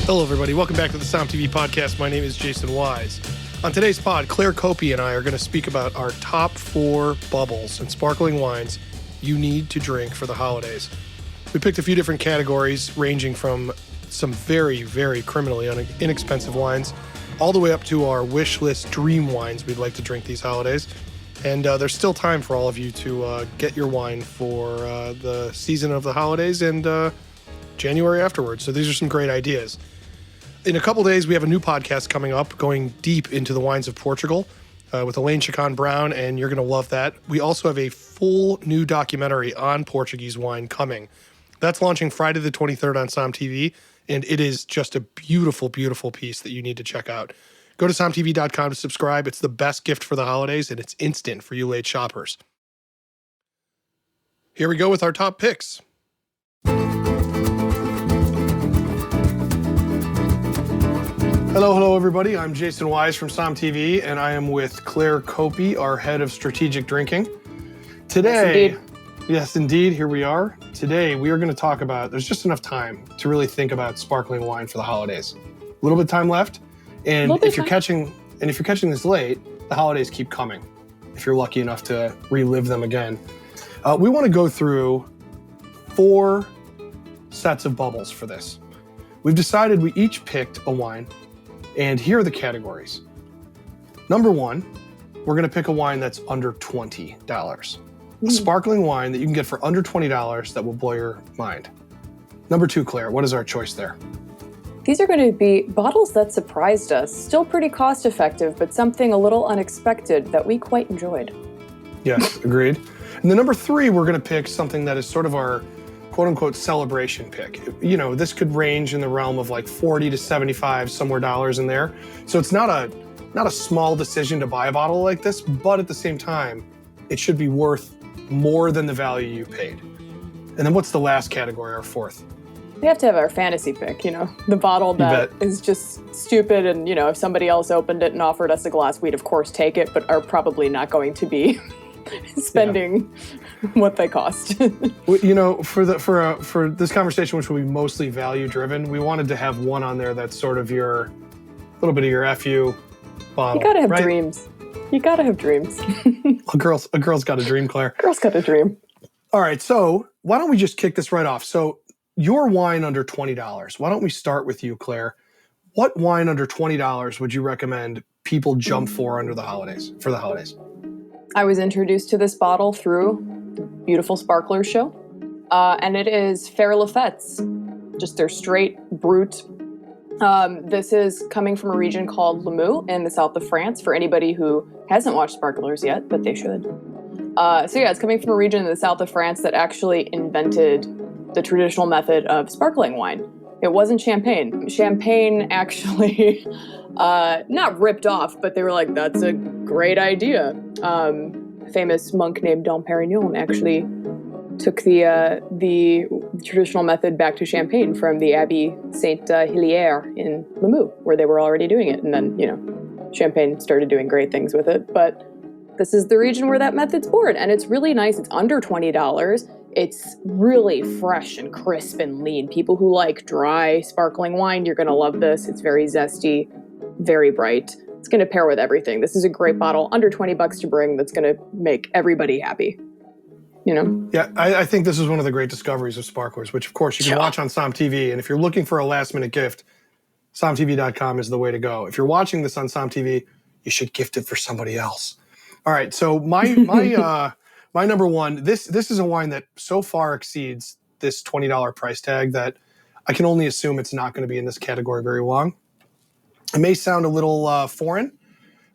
Hello, everybody. Welcome back to the SOMM TV podcast. My name is Jason Wise. On today's pod, Claire Coppi and I are going to speak about our top 4 bubbles and sparkling wines you need to drink for the holidays. We picked a few different categories, ranging from some very, very criminally inexpensive wines, all the way up to our wish list dream wines we'd like to drink these holidays. And there's still time for all of you to get your wine for the season of the holidays and January afterwards. So these are some great ideas. In a couple days, we have a new podcast coming up, going deep into the wines of Portugal with Elaine Chacon Brown, and you're going to love that. We also have a full new documentary on Portuguese wine coming. That's launching Friday the 23rd on SOMM TV, and it is just a beautiful, beautiful piece that you need to check out. Go to sommtv.com to subscribe. It's the best gift for the holidays, and it's instant for you late shoppers. Here we go with our top picks. Hello, everybody. I'm Jason Wise from SOMM TV, and I am with Claire Coppi, our head of strategic drinking. Today, yes, indeed, here we are. Today, we are going to talk about, there's just enough time to really think about sparkling wine for the holidays. A little bit of time left, and if you're catching this late, the holidays keep coming, if you're lucky enough to relive them again. We want to go through 4 sets of bubbles for this. We've decided we each picked a wine, and here are the categories. Number 1, we're going to pick a wine that's under $20. A sparkling wine that you can get for under $20 that will blow your mind. Number 2, Claire, what is our choice there? These are going to be bottles that surprised us. Still pretty cost effective, but something a little unexpected that we quite enjoyed. Yes, agreed. And then number 3, we're going to pick something that is sort of our quote-unquote celebration pick. You know, this could range in the realm of like 40 to 75 somewhere dollars in there. So it's not a small decision to buy a bottle like this, but at the same time, it should be worth more than the value you paid. And then what's the last category, our 4th? We have to have our fantasy pick, the bottle that is just stupid, and if somebody else opened it and offered us a glass, we'd of course take it, but are probably not going to be spending what they cost. For this conversation, which will be mostly value driven, we wanted to have one on there that's sort of a little bit of your FU bottle. You gotta have dreams. You gotta have dreams. A girl's got a dream, Claire. Girl's got a dream. All right, so why don't we just kick this right off? So your wine under $20. Why don't we start with you, Claire? What wine under $20 would you recommend people jump for the holidays? I was introduced to this bottle through the Beautiful Sparklers show, and it is Faire Lafette's, just their straight brut. This is coming from a region called Limoux in the south of France, for anybody who hasn't watched Sparklers yet, but they should. It's coming from a region in the south of France that actually invented the traditional method of sparkling wine. It wasn't champagne. Champagne actually, not ripped off, but they were like, that's a great idea. Famous monk named Dom Perignon actually took the traditional method back to Champagne from the Abbey Saint-Hilaire in Limoux, where they were already doing it. And then, Champagne started doing great things with it. But this is the region where that method's born, and it's really nice. It's under $20. It's really fresh and crisp and lean. People who like dry sparkling wine, you're going to love this. It's very zesty, very bright. It's going to pair with everything. This is a great bottle, under $20 to bring, that's going to make everybody happy. Yeah, I think this is one of the great discoveries of sparklers, which of course you can watch on SOMM TV. And if you're looking for a last minute gift, sommtv.com is the way to go. If you're watching this on SOMM TV, you should gift it for somebody else. All right, so my number 1, this is a wine that so far exceeds this $20 price tag that I can only assume it's not going to be in this category very long. It may sound a little foreign,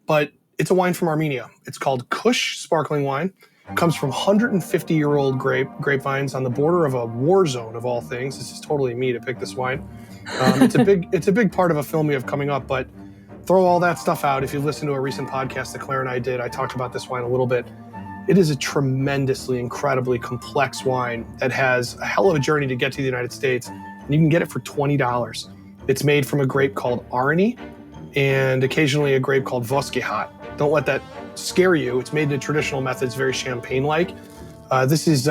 but it's a wine from Armenia. It's called Kush sparkling wine. It comes from 150-year-old grapevines on the border of a war zone of all things. This is totally me to pick this wine. It's a big part of a film we have coming up, but throw all that stuff out. If you listen to a recent podcast that Claire and I did, I talked about this wine a little bit. It is a tremendously, incredibly complex wine that has a hell of a journey to get to the United States, and you can get it for $20. It's made from a grape called Arani and occasionally a grape called Vosgehat. Don't let that scare you. It's made in traditional methods, very champagne-like. This is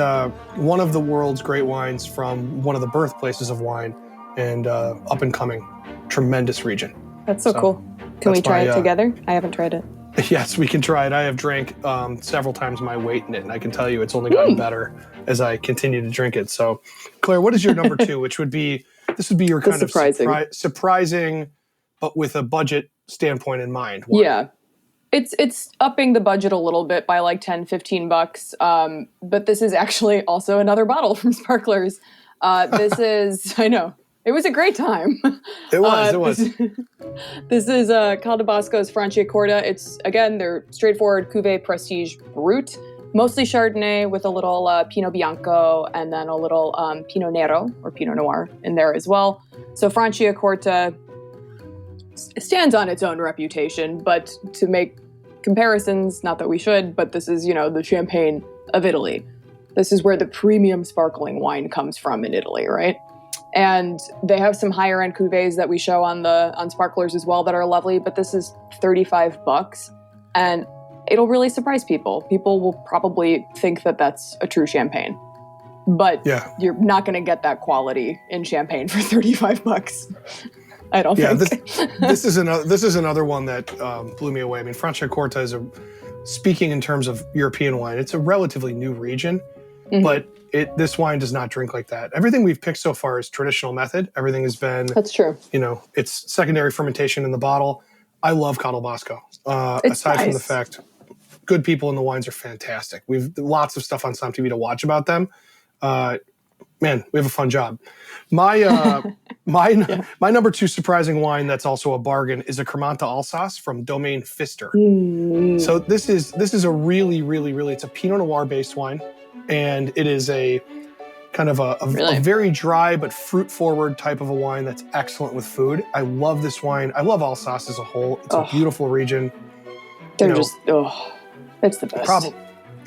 one of the world's great wines from one of the birthplaces of wine, and up and coming, tremendous region. That's so cool. Can we try it together? I haven't tried it. Yes, we can try it. I have drank several times my weight in it, and I can tell you it's only gotten better as I continue to drink it. So, Claire, what is your number 2, which would be, this would be your kind of surprising, but with a budget standpoint in mind? Wine. Yeah. It's upping the budget a little bit by like $10-15. But this is actually also another bottle from Sparklers. This is, I know, it was a great time. It was. This is Calabasco's Franciacorta. It's, again, their straightforward Cuvée Prestige Brut, mostly Chardonnay with a little Pinot Bianco and then a little Pinot Nero or Pinot Noir in there as well. So Franciacorta stands on its own reputation, but to make comparisons, not that we should, but this is, the Champagne of Italy. This is where the premium sparkling wine comes from in Italy, right? And they have some higher end cuvées that we show on Sparklers as well that are lovely, but this is $35 and it'll really surprise people. People will probably think that that's a true champagne, but you're not going to get that quality in champagne for $35. I don't think. This is another one that blew me away. I mean, Franciacorta is speaking in terms of European wine, it's a relatively new region, but this wine does not drink like that. Everything we've picked so far is traditional method. Everything has been, that's true. It's secondary fermentation in the bottle. I love Calabasco. Aside from the fact, good people in the wines are fantastic. We've lots of stuff on SOMM TV to watch about them. Man, we have a fun job. My number 2 surprising wine that's also a bargain is a Cremanta Alsace from Domaine Pfister. So this is a really, really, really, it's a Pinot Noir based wine, and it is a kind of a very dry but fruit forward type of a wine that's excellent with food. I love this wine. I love Alsace as a whole. It's a beautiful region. It's the best.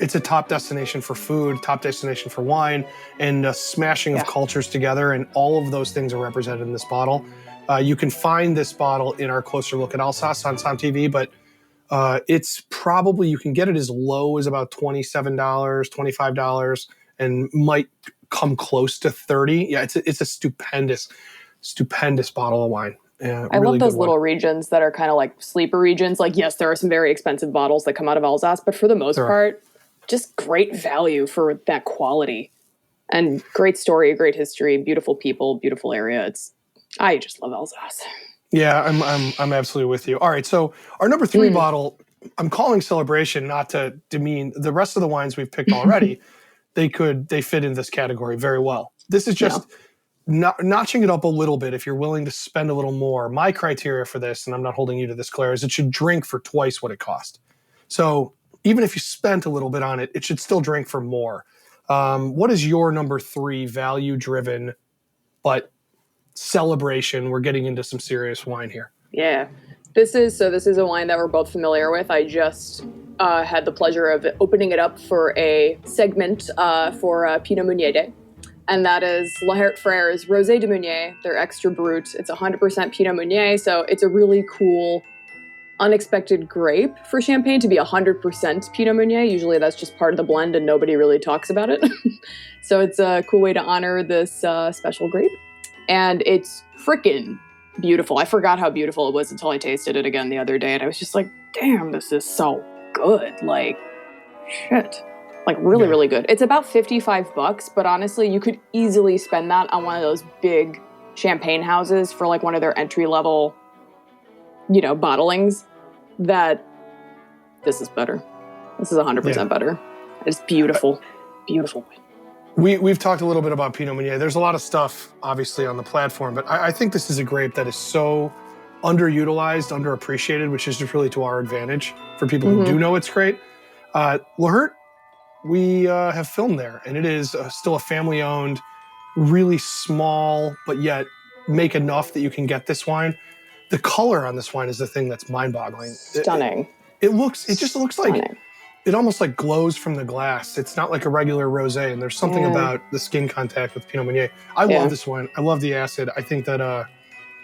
It's a top destination for food, top destination for wine, and a smashing of cultures together, and all of those things are represented in this bottle. You can find this bottle in our Closer Look at Alsace on SOMM TV, but it's probably, you can get it as low as about $27, $25, and might come close to $30. Yeah, it's a stupendous bottle of wine. I love those little regions that are kind of like sleeper regions. Like, yes, there are some very expensive bottles that come out of Alsace, but for the most part, just great value for that quality and great story, great history, beautiful people, beautiful area. I just love Alsace. Yeah, I'm absolutely with you. All right, so our number 3 bottle, I'm calling Celebration, not to demean the rest of the wines we've picked already. They fit in this category very well. This is just notching it up a little bit if you're willing to spend a little more. My criteria for this, and I'm not holding you to this, Claire, is it should drink for twice what it cost. So even if you spent a little bit on it, it should still drink for more. What is your number 3 value-driven, but celebration? We're getting into some serious wine here. Yeah. This is a wine that we're both familiar with. I just had the pleasure of opening it up for a segment for Pinot Meunier Day. And that is La Herte Frere's Rosé de Meunier, their extra brut. It's 100% Pinot Meunier, so it's a really cool, unexpected grape for champagne to be 100% Pinot Meunier. Usually that's just part of the blend and nobody really talks about it. So it's a cool way to honor this special grape. And it's freaking beautiful. I forgot how beautiful it was until I tasted it again the other day. And I was just like, damn, this is so good. Like, shit. Like, really, really good. It's about $55, but honestly, you could easily spend that on one of those big champagne houses for like one of their entry-level, bottlings. That this is better. This is 100% better. It's beautiful. Beautiful. We've talked a little bit about Pinot Meunier. There's a lot of stuff, obviously, on the platform, but I think this is a grape that is so underutilized, underappreciated, which is just really to our advantage for people who do know it's great. La Herte, we have filmed there, and it is still a family-owned, really small, but yet make enough that you can get this wine. The color on this wine is the thing that's mind-boggling. Stunning. It just looks like, it almost like glows from the glass. It's not like a regular rosé, and there's something about the skin contact with Pinot Meunier. I love this wine. I love the acid. I think that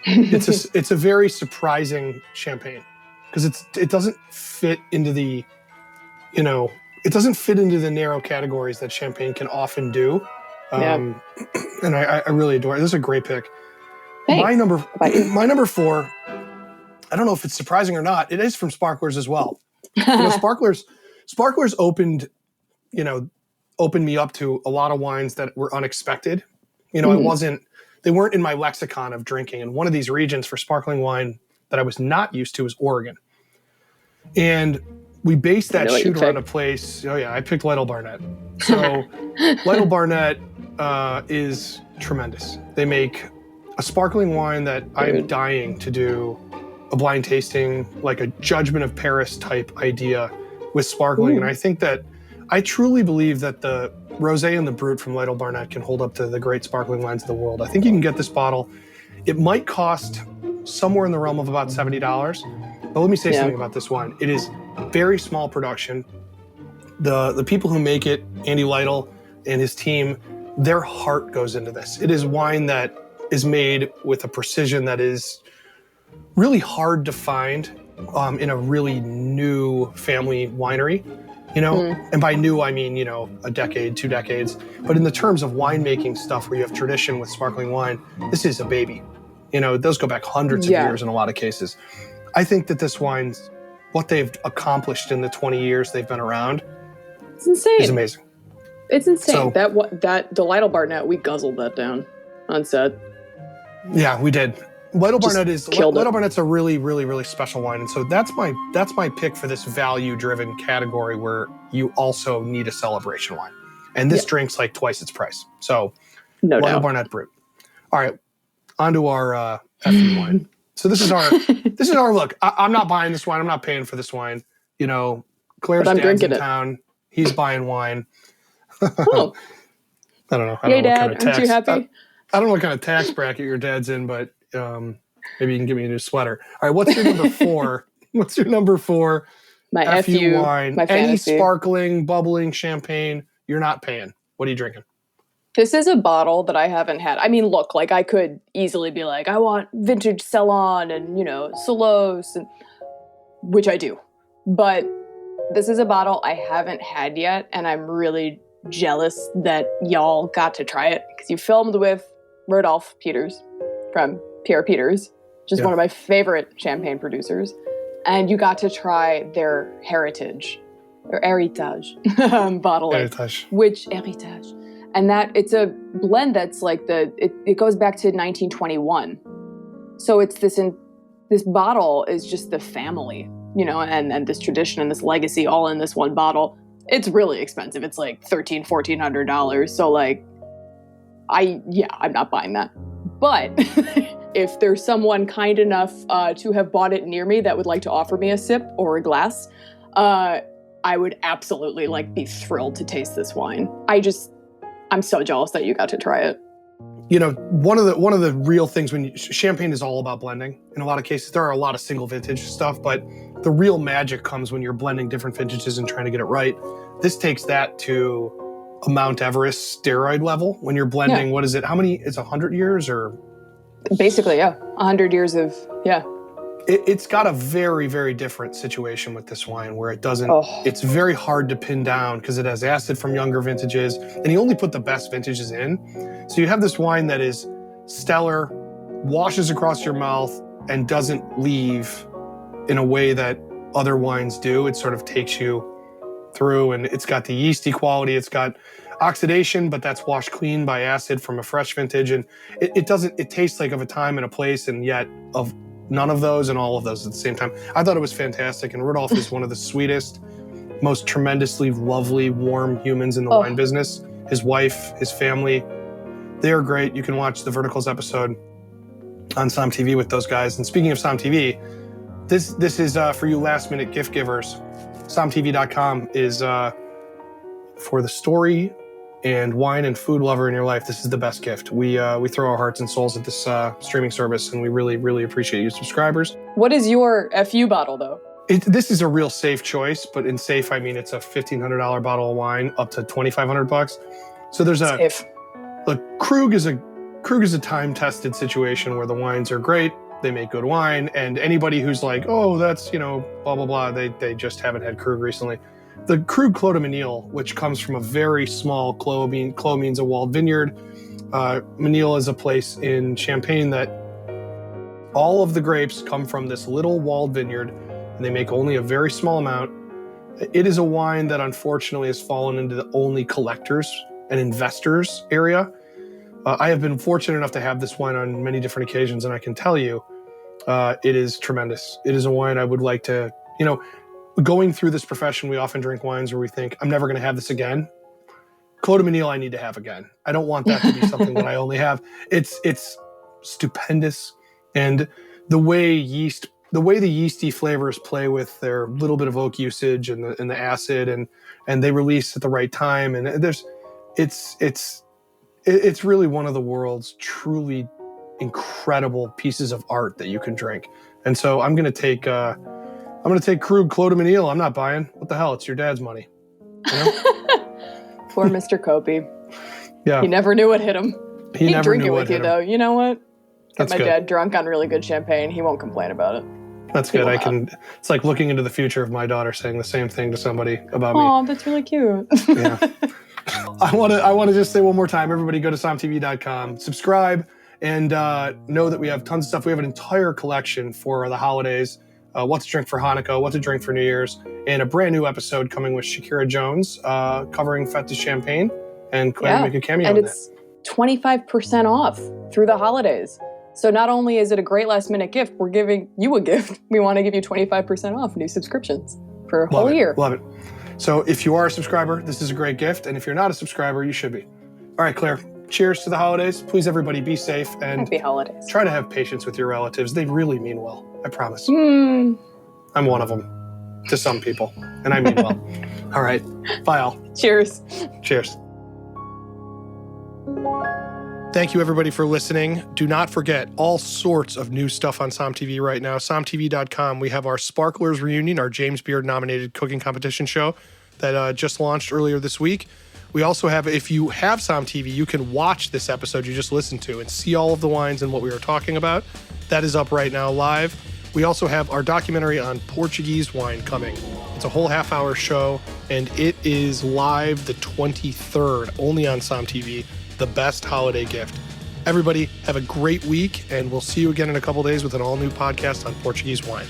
it's a very surprising champagne because it doesn't fit into the, it doesn't fit into the narrow categories that champagne can often do. And I really adore it. This is a great pick. Thanks. My number 4, I don't know if it's surprising or not. It is from Sparklers as well. Sparklers opened me up to a lot of wines that were unexpected. They weren't in my lexicon of drinking. And one of these regions for sparkling wine that I was not used to is Oregon. And we based that shoot around a place. Oh yeah, I picked Lytle Barnett. So Lytle Barnett is tremendous. They make a sparkling wine that I am dying to do a blind tasting, like a Judgment of Paris type idea with sparkling. And I think that I truly believe that the Rosé and the Brut from Lytle Barnett can hold up to the great sparkling wines of the world. I think you can get this bottle. It might cost somewhere in the realm of about $70. But let me say something about this wine. It is very small production. The people who make it, Andy Lytle and his team, their heart goes into this. It is wine that is made with a precision that is really hard to find in a really new family winery. And by new, I mean, a decade, 2 decades. But in the terms of winemaking stuff where you have tradition with sparkling wine, this is a baby. Those go back hundreds of years in a lot of cases. I think that this wine's, what they've accomplished in the 20 years they've been around, it's insane. Is amazing. It's insane. So, the Lytle Barnett, we guzzled that down on set. Yeah, we did. Lytle Barnett's a really, really, really special wine, and so that's my pick for this value-driven category where you also need a celebration wine, and this drinks like twice its price. So, Lytle Barnett Brut. All right, on to our FU wine. So this is our look. I'm not buying this wine. I'm not paying for this wine. Claire's dad's in town. He's buying wine. Oh. I don't know. Hey, Dad, aren't you happy? I don't know what kind of tax bracket your dad's in, but maybe you can give me a new sweater. All right, what's your number 4? What's your number 4? My FU wine. My Any fantasy. sparkling, bubbling champagne, you're not paying. What are you drinking? This is a bottle that I haven't had. I mean, look, like I could easily be like, I want vintage Ceylon and, Solos, which I do. But this is a bottle I haven't had yet, and I'm really jealous that y'all got to try it because you filmed with Rodolphe Peters from Pierre Peters, which is one of my favorite champagne producers, and you got to try their heritage or heritage bottle, heritage. And that it's a blend that's like it goes back to 1921. So it's this bottle is just the family, and this tradition and this legacy all in this one bottle. It's really expensive. It's like $1,400. So like, I'm not buying that. But if there's someone kind enough to have bought it near me that would like to offer me a sip or a glass, I would absolutely be thrilled to taste this wine. I'm so jealous that you got to try it. One of the real things when champagne is all about blending. In a lot of cases, there are a lot of single vintage stuff, but the real magic comes when you're blending different vintages and trying to get it right. This takes that to a Mount Everest steroid level when you're blending. What is it? How many? It's 100 years or? Basically, 100 years of, It's got a very, very different situation with this wine where it doesn't, it's very hard to pin down because it has acid from younger vintages and you only put the best vintages in. So you have this wine that is stellar, washes across your mouth and doesn't leave in a way that other wines do. It sort of takes you through and it's got the yeasty quality. It's got oxidation, but that's washed clean by acid from a fresh vintage. And it tastes like of a time and a place and yet of none of those and all of those at the same time. I thought it was fantastic. And Rodolphe is one of the sweetest, most tremendously lovely, warm humans in the wine business. His wife, his family, they are great. You can watch the Verticals episode on SOMM TV with those guys. And speaking of SOMM TV, this is for you last minute gift givers. SOMMTV.com is for the story and wine and food lover in your life. This is the best gift. We throw our hearts and souls at this streaming service, and we really, really appreciate you subscribers. What is your FU bottle, though? This is a real safe choice, but in safe, I mean it's a $1,500 bottle of wine up to $2,500. So there's Krug is a time-tested situation where the wines are great. They make good wine, and anybody who's like, oh, that's blah blah blah, they just haven't had Krug recently. The Krug Clos de Menil, which comes from a very small Clos means a walled vineyard. Menil is a place in Champagne that All of the grapes come from this little walled vineyard, and they make only a very small amount. It is a wine that unfortunately has fallen into the only collectors and investors area. I have been fortunate enough to have this wine on many different occasions, and I can tell you, it is tremendous. It is a wine I would like to, going through this profession, we often drink wines where we think, I'm never going to have this again. Clos de Menil I need to have again. I don't want that to be something that I only have. It's stupendous. And the way the yeasty flavors play with their little bit of oak usage and the acid and they release at the right time. And it's really one of the world's truly incredible pieces of art that you can drink. And so I'm going to take Krug Clos de Menil. I'm not buying. What the hell? It's your dad's money. Poor Mr. Coppi. Yeah. He never knew what hit him. He'd never drink knew it what with you, hit him. though. You know what? Get That's my good. dad drunk on really good champagne. He won't complain about it. That's good. It's like looking into the future of my daughter saying the same thing to somebody about me. Oh, that's really cute. Yeah. I want to just say one more time, everybody go to SOMMTV.com, subscribe, and know that we have tons of stuff. We have an entire collection for the holidays. What to drink for Hanukkah, what to drink for New Year's, and a brand new episode coming with Shakira Jones covering Fête de Champagne, and Claire make a cameo and in it's 25% off through the holidays. So not only is it a great last minute gift, we're giving you a gift. We want to give you 25% off new subscriptions for a whole year. Love it. So if you are a subscriber, this is a great gift. And if you're not a subscriber, you should be. All right, Claire, cheers to the holidays. Please, everybody, be safe and Happy holidays. Try to have patience with your relatives. They really mean well. I promise. Mm. I'm one of them to some people, and I mean well. All right. Bye, all. Cheers. Cheers. Thank you, everybody, for listening. Do not forget all sorts of new stuff on SOMM TV right now. SOMMTV.com. We have our Sparklers Reunion, our James Beard-nominated cooking competition show that just launched earlier this week. We also have, if you have SOMM TV, you can watch this episode you just listened to and see all of the wines and what we were talking about. That is up right now live. We also have our documentary on Portuguese wine coming. It's a whole half-hour show, and it is live the 23rd, only on SOMM TV. The best holiday gift. Everybody, have a great week, and we'll see you again in a couple days with an all-new podcast on Portuguese wine.